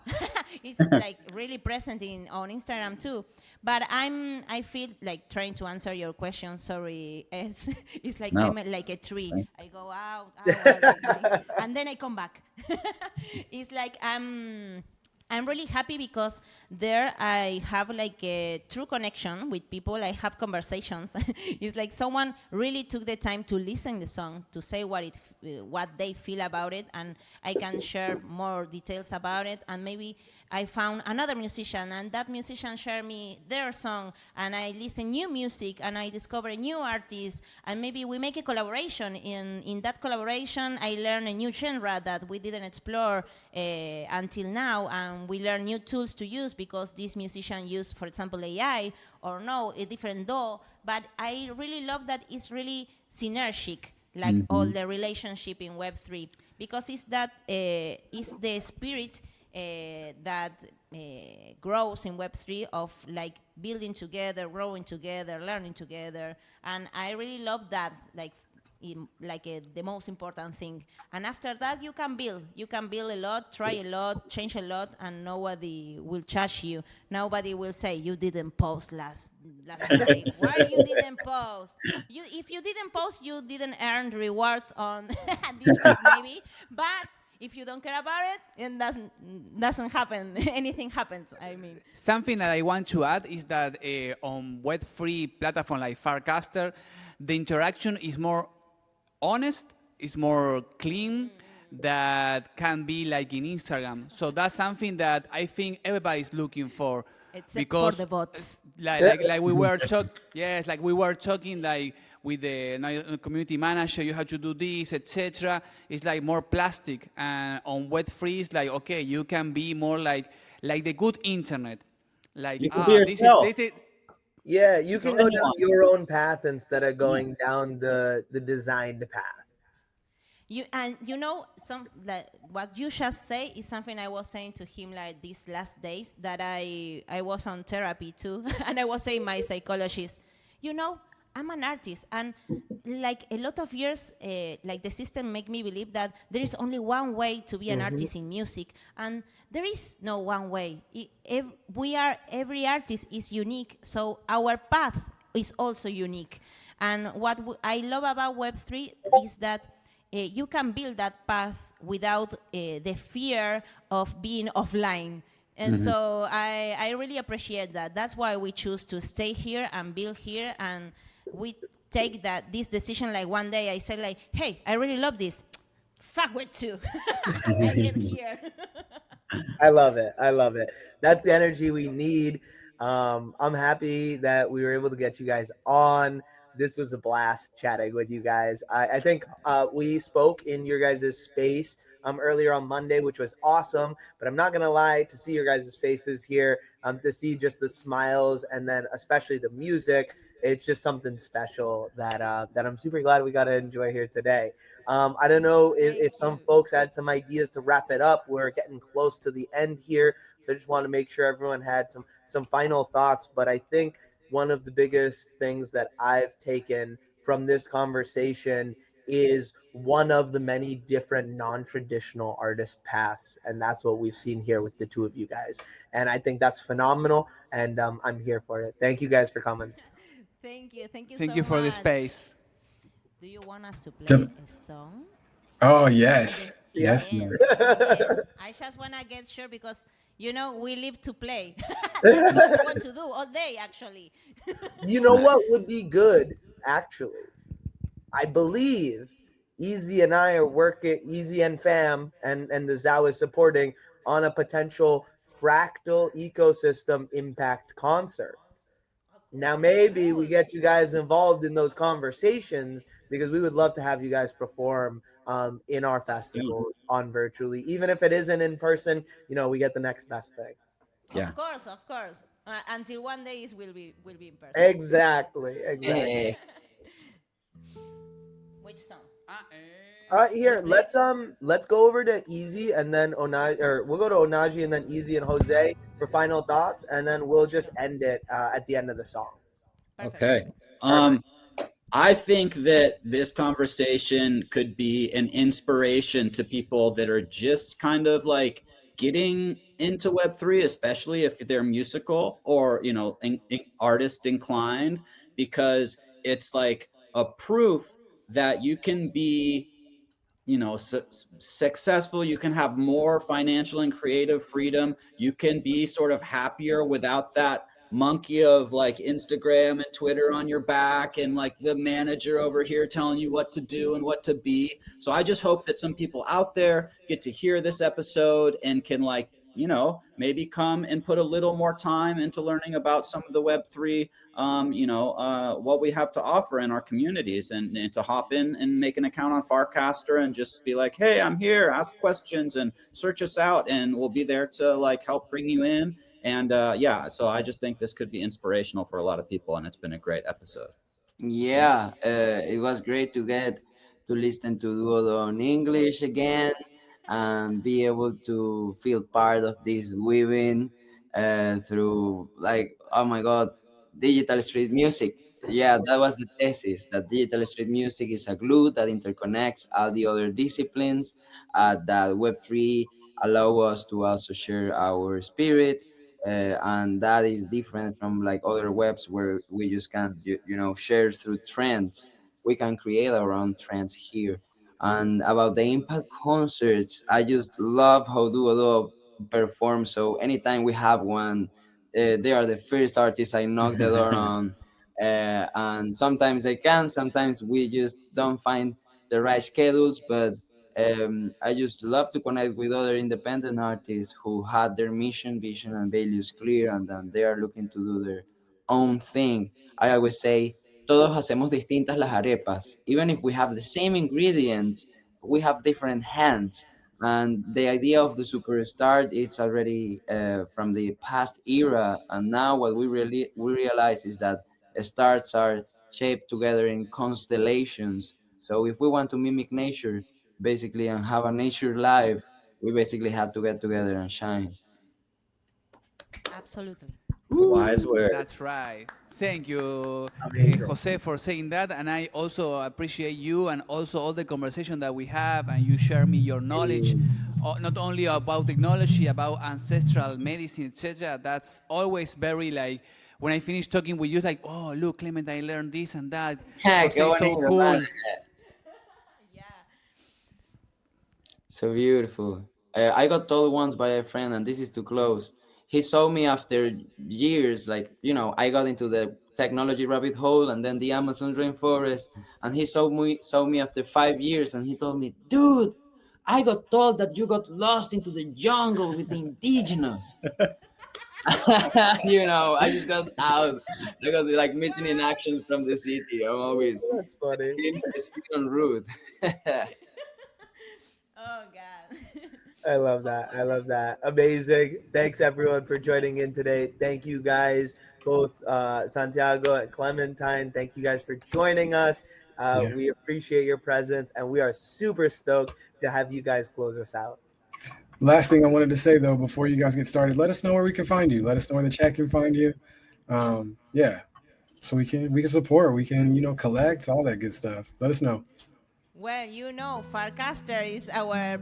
it's like really present in on Instagram too. But I feel like trying to answer your question. Sorry, it's like No. I'm like a tree. I go out, like, and then I come back. It's like I'm really happy because there I have like a true connection with people. I have conversations. It's like someone really took the time to listen the song, to say what they feel about it, and I can share more details about it. And maybe I found another musician, and that musician shared me their song, and I listen new music, and I discover new artists, and maybe we make a collaboration. In that collaboration, I learn a new genre that we didn't explore until now, and we learn new tools to use because this musician used, for example, AI or no, a different DAW. But I really love that it's really synergic, like all the relationship in Web3, because it's that is the spirit that grows in Web3 of like building together, growing together, learning together, and I really love that, like the most important thing. And after that, you can build a lot, try a lot, change a lot, and nobody will judge you. Nobody will say you didn't post last day. Why you didn't post? If you didn't post, you didn't earn rewards on this week maybe, but if you don't care about it, it doesn't happen. Anything happens. I mean, Something that I want to add is that on Web3 platform like Farcaster, the interaction is more honest, is more clean, that can be like in Instagram. So that's something that I think everybody's looking for. except Because for the bots. like we were yes, like we were talking like with the community manager, you have to do this, etc. It's like more plastic, and on Web3 it's like, okay, you can be more like the good internet, like You can be yourself. this is Yeah, you can go down anyone. your own path instead of going down the designed path. You know some like what you just say is something I was saying to him like these last days that I was on therapy too, and I was saying my psychologist, you know, I'm an artist, and like a lot of years, like the system make me believe that there is only one way to be an artist in music, and there is no one way. Every artist is unique, so our path is also unique. And what I love about Web3 is that you can build that path without the fear of being offline. And so I really appreciate that. That's why we choose to stay here and build here. And we take this decision. Like one day I said like, hey, I really love this. Fuck Web2. I get here. I love it. I love it. That's the energy we need. I'm happy that we were able to get you guys on. This was a blast chatting with you guys. I think we spoke in your guys' space earlier on Monday, which was awesome. But I'm not going to lie, to see your guys' faces here, to see just the smiles and then especially the music, it's just something special that I'm super glad we got to enjoy here today. I don't know if some folks had some ideas to wrap it up. We're getting close to the end here. So I just want to make sure everyone had some final thoughts. But I think one of the biggest things that I've taken from this conversation is one of the many different non-traditional artist paths. And that's what we've seen here with the two of you guys. And I think that's phenomenal. And I'm here for it. Thank you guys for coming. Thank you so thank you for the much. space. Do you want us to play So- a song? Oh yes, Yeah. yes. Yes. yes. Yes. I just want to get sure because, you know, we live to play. That's what we want to do all day, actually. You know what would be good, actually? I believe Easy and I are working, Easy and Fam and the ZAO is supporting on a potential fractal ecosystem impact concert. Now, maybe we get you guys involved in those conversations because we would love to have you guys perform in our festival on virtually. Even if it isn't in person, you know, we get the next best thing. Yeah. Of course. Until one day it will be in person. Exactly. Eh, Which song? Here, let's go over to Easy and then Ohnahji, or we'll go to Ohnahji and then Easy and Jose for final thoughts, and then we'll just end it at the end of the song. Perfect. Okay. I think that this conversation could be an inspiration to people that are just kind of like getting into Web3, especially if they're musical or, artist inclined, because it's like a proof that you can be, successful. You can have more financial and creative freedom. You can be sort of happier without that monkey of like Instagram and Twitter on your back and like the manager over here telling you what to do and what to be. So I just hope that some people out there get to hear this episode and can like, maybe come and put a little more time into learning about some of the Web3, what we have to offer in our communities, and to hop in and make an account on Farcaster and just be like, hey, I'm here, ask questions and search us out, and we'll be there to like help bring you in. And so I just think this could be inspirational for a lot of people, and it's been a great episode. Yeah, it was great to get to listen to Duodo in English again and be able to feel part of this weaving through, like, oh my God, digital street music. Yeah, that was the thesis, that digital street music is a glue that interconnects all the other disciplines, that Web3 allow us to also share our spirit, and that is different from like other webs where we just can share through trends. We can create our own trends here. And about the impact concerts, I just love how Duodo performs. So anytime we have one, they are the first artists I knock the door on. And sometimes they can, sometimes we just don't find the right schedules, but I just love to connect with other independent artists who had their mission, vision, and values clear, and then they are looking to do their own thing. I always say, todos hacemos distintas las arepas. Even if we have the same ingredients, we have different hands. And the idea of the superstar is already from the past era. And now what we realize is that stars are shaped together in constellations. So if we want to mimic nature, basically, and have a nature life, we basically have to get together and shine. Absolutely. Wise words. That's right. Thank you, Amazing. Jose, for saying that. And I also appreciate you and also all the conversation that we have. And you share me your knowledge, not only about technology, about ancestral medicine, etc. That's always very like, when I finish talking with you, like, oh, look, Clement, I learned this and that. Yeah, Jose is so bonito, cool. man. Yeah. So beautiful. I got told once by a friend, and this is too close. He saw me after years, like, I got into the technology rabbit hole and then the Amazon rainforest, and he saw me after 5 years, and he told me, dude, I got told that you got lost into the jungle with the indigenous. I just got out. I got like missing in action from the city. I'm always That's funny. on route. Oh God. I love that. I love that. Amazing. Thanks everyone for joining in today. Thank you guys, both Santiago and Clementine. Thank you guys for joining us. Yeah. We appreciate your presence, and we are super stoked to have you guys close us out. Last thing I wanted to say though, before you guys get started, let us know where we can find you. Let us know where the chat can find you. So we can support, we can collect all that good stuff. Let us know. Well, Farcaster is our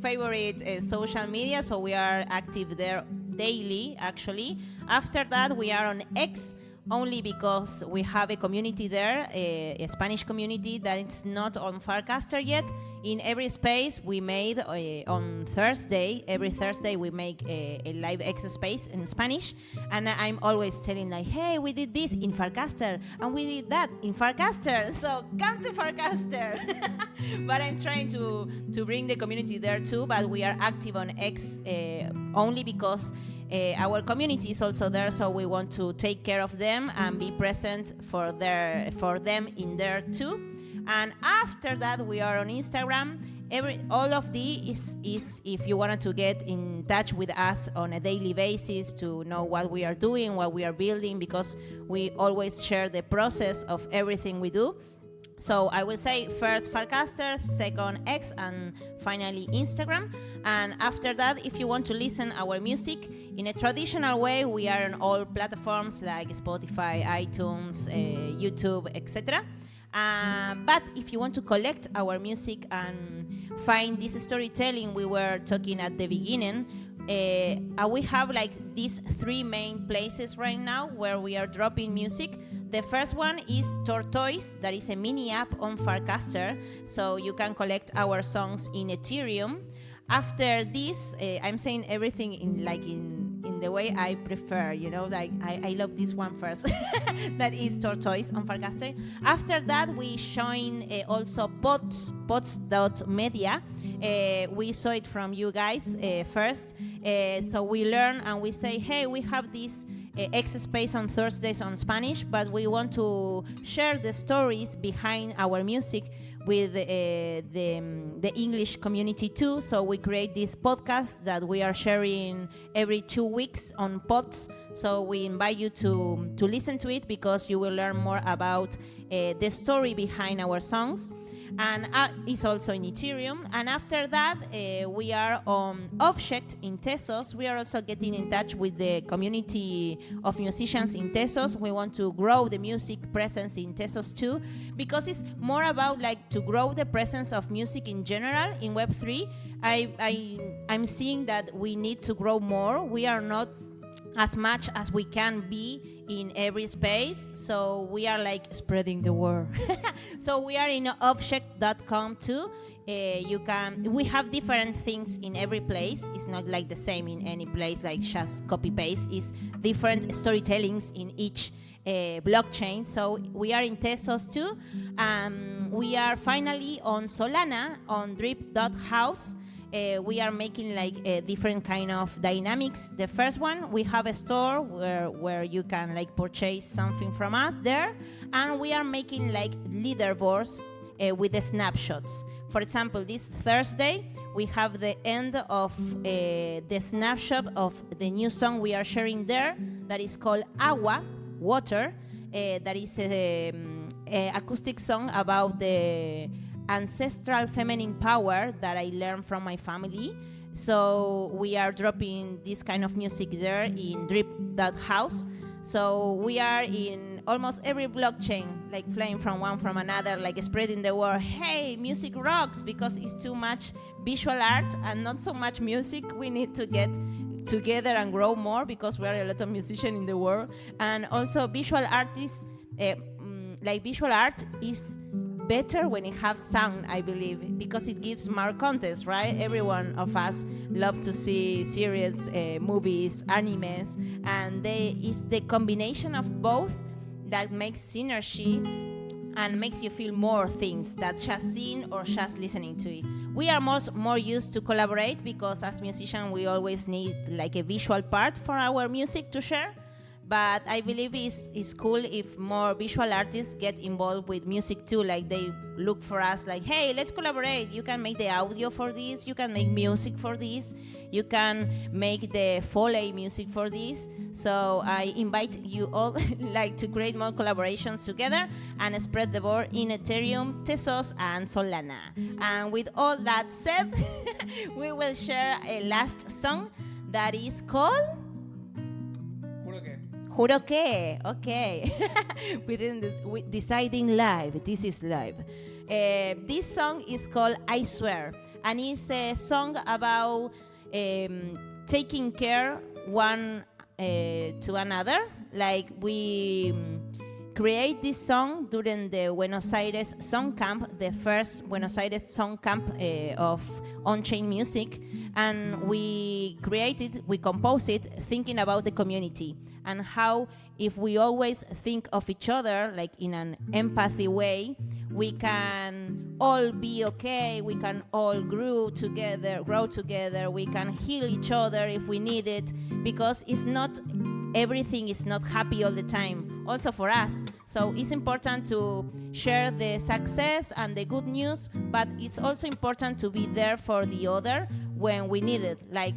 favorite social media, so we are active there daily, actually. After that, we are on X, only because we have a community there, a Spanish community that is not on Farcaster yet. In every space we made on Thursday, every Thursday we make a live X space in Spanish, and I'm always telling like, hey, we did this in Farcaster, and we did that in Farcaster, so come to Farcaster. But I'm trying to bring the community there too, but we are active on X only because our community is also there, so we want to take care of them and be present for them in there too. And after that, we are on Instagram. All of these is if you wanted to get in touch with us on a daily basis to know what we are doing, what we are building, because we always share the process of everything we do. So I will say first Farcaster, second X, and finally Instagram. And after that, if you want to listen our music in a traditional way, we are on all platforms like Spotify, iTunes, YouTube, etc. But if you want to collect our music and find this storytelling we were talking at the beginning, We have like these three main places right now where we are dropping music. The first one is Tortoise, that is a mini app on Farcaster, so you can collect our songs in Ethereum. After this, I'm saying everything in the way I prefer, like I love this one first. That is Tortoise on Farcaster. After that, we join also pods.media. We saw it from you guys first. So we learn and we say, hey, we have this X space on Thursdays on Spanish, but we want to share the stories behind our music with the English community too. So we create this podcast that we are sharing every 2 weeks on pods. So we invite you to listen to it because you will learn more about the story behind our songs. And it's also in Ethereum. And after that, we are on Object in Tesos. We are also getting in touch with the community of musicians in Tesos. We want to grow the music presence in Tesos too, because it's more about like to grow the presence of music in general in Web3. I'm seeing that we need to grow more. We are not as much as we can be in every space, so we are like spreading the word. So we are in object.com too. We have different things in every place. It's not like the same in any place, like just copy paste. It's different storytellings in each blockchain. So we are in Tesos too. We are finally on Solana on drip.house. We are making like a different kind of dynamics. The first one, we have a store where you can like purchase something from us there, and we are making like leaderboards with the snapshots. For example, this Thursday we have the end of the snapshot of the new song we are sharing there that is called Agua, Water. That is a acoustic song about the ancestral feminine power that I learned from my family. So we are dropping this kind of music there in drip.house. So we are in almost every blockchain, like flying from one from another, like spreading the word, hey, music rocks, because it's too much visual art and not so much music. We need to get together and grow more because we are a lot of musicians in the world. And also visual artists, visual art is better when it has sound, I believe, because it gives more context, right? Every one of us love to see series, movies, animes, and it's the combination of both that makes synergy and makes you feel more things than just seeing or just listening to it. We are more used to collaborate because as musicians we always need like a visual part for our music to share. But I believe it's cool if more visual artists get involved with music too. Like they look for us like, hey, let's collaborate. You can make the audio for this. You can make music for this. You can make the Foley music for this. So I invite you all like to create more collaborations together and spread the word in Ethereum, Tesos, and Solana. And with all that said, we will share a last song that is called Juro que, okay. With deciding live. This is live. This song is called I Swear, and it's a song about taking care one to another. Like we create this song during the Buenos Aires Song Camp, the first Buenos Aires Song Camp of onchain music, and we compose it thinking about the community and how if we always think of each other like in an empathy way, we can all be okay, we can all grow together, we can heal each other if we need it, because everything is not happy all the time, also for us. So it's important to share the success and the good news, but it's also important to be there for the other when we need it. Like,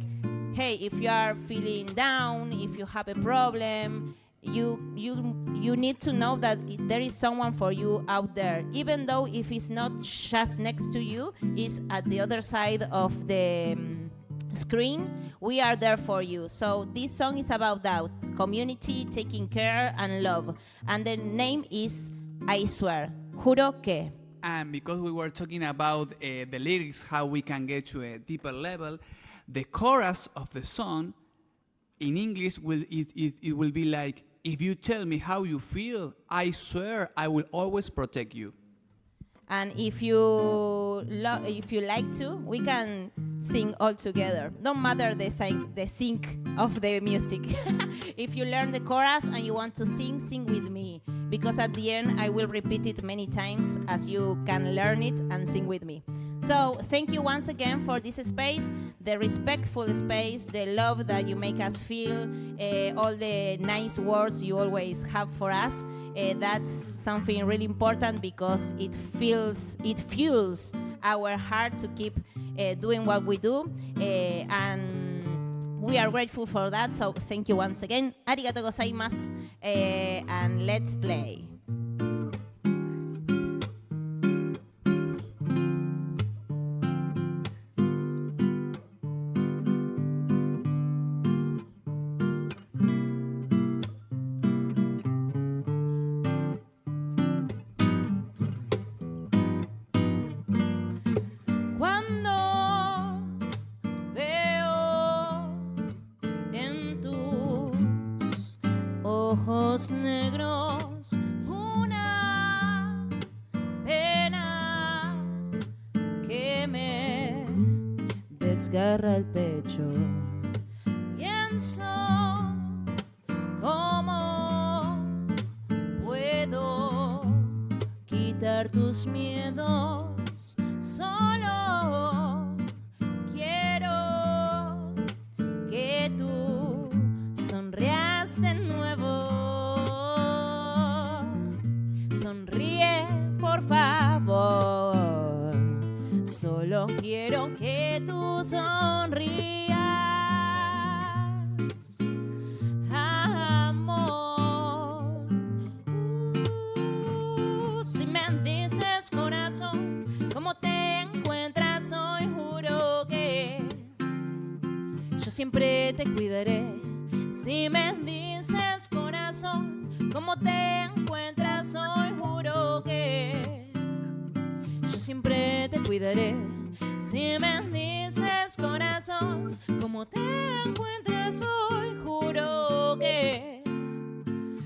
hey, if you are feeling down, if you have a problem, you need to know that there is someone for you out there, even though if it's not just next to you, it's at the other side of the screen. We are there for you. So this song is about that community, taking care and love, and the name is I Swear, Juro que. And because we were talking about the lyrics, how we can get to a deeper level, The chorus of the song in English it will be like, if you tell me how you feel, I swear I will always protect you. And if you like to, we can sing all together. Don't matter the sync of the music. If you learn the chorus and you want to sing, sing with me. Because at the end, I will repeat it many times as you can learn it and sing with me. So thank you once again for this space, the respectful space, the love that you make us feel, all the nice words you always have for us. That's something really important because it fuels our heart to keep doing what we do, and we are grateful for that. So thank you once again. Arigato gozaimasu, and let's play. Ojos negros, una pena que me desgarra el pecho. Pienso cómo puedo quitar tus miedos. Solo quiero que tú sonrías de nuevo. Sonríe, por favor. Solo quiero que tú sonrías. Amor. Si me dices, corazón, ¿cómo te encuentras hoy? Juro que yo siempre te cuidaré. Si me dices, corazón, ¿cómo te encuentras hoy? Juro que yo siempre te cuidaré. Si me dices, corazón, ¿cómo te encuentras hoy? Juro que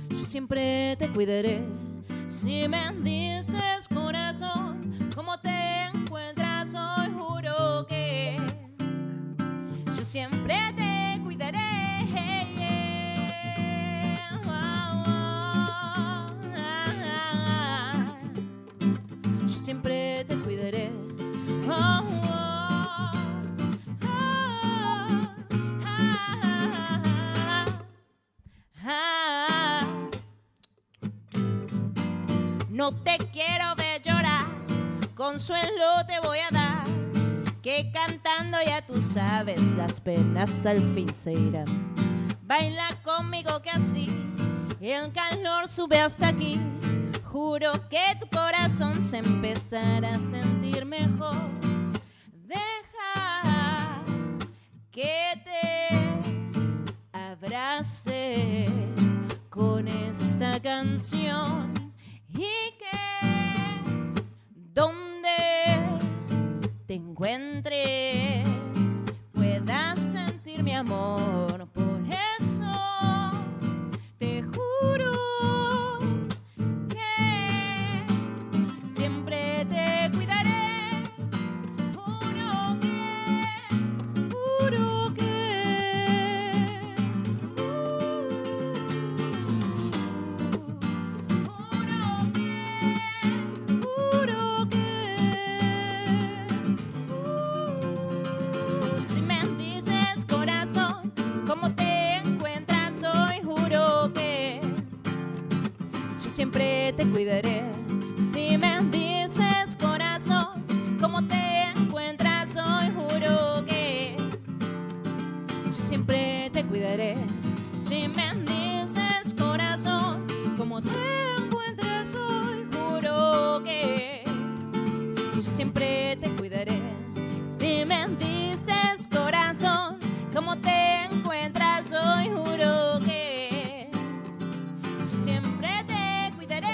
yo siempre te cuidaré. Si me dices, corazón, ¿cómo te encuentras hoy? Juro que yo siempre te cuidaré. Yo siempre te cuidaré. No te quiero ver llorar, consuelo te voy a dar, que cantando ya tú sabes las penas al fin se irán. Baila conmigo que así el calor sube hasta aquí. Juro que tu corazón se empezará a sentir mejor. Deja que te abrace con esta canción y que donde te encuentres puedas sentir mi amor. Por eso te juro que siempre te cuidaré. Juro si me dices, corazón, ¿cómo te encuentras hoy? Juro que yo siempre te cuidaré. Si me dices, corazón, ¿cómo te encuentras hoy? Juro que yo siempre te cuidaré. Si me dices, corazón, ¿cómo te encuentras hoy? Juro que yo siempre te cuidaré. Si me dices, corazón, ¿cómo te encuentras hoy? Juro que yo siempre te cuidaré.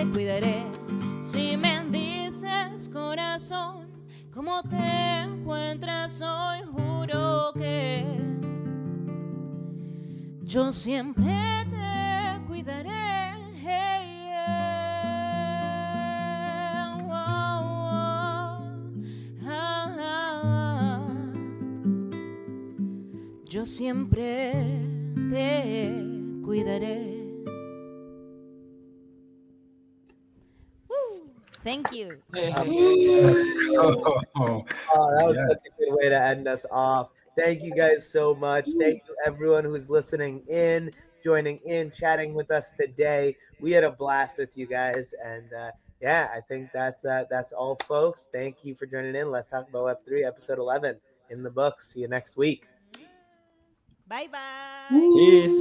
te cuidaré. Si me dices, corazón, cómo te encuentras hoy, juro que yo siempre te cuidaré. Hey, yeah. Oh, oh. Ah, ah. Yo siempre te cuidaré. Woo. Thank you. Oh, That was yeah. such a good way to end us off. Thank you guys so much. Thank you everyone who's listening in, joining in, chatting with us today. We had a blast with you guys, and yeah, I think that's all, folks. Thank you for joining in. Let's talk about Web3, episode 11 in the books. See you next week. Bye bye. Cheers.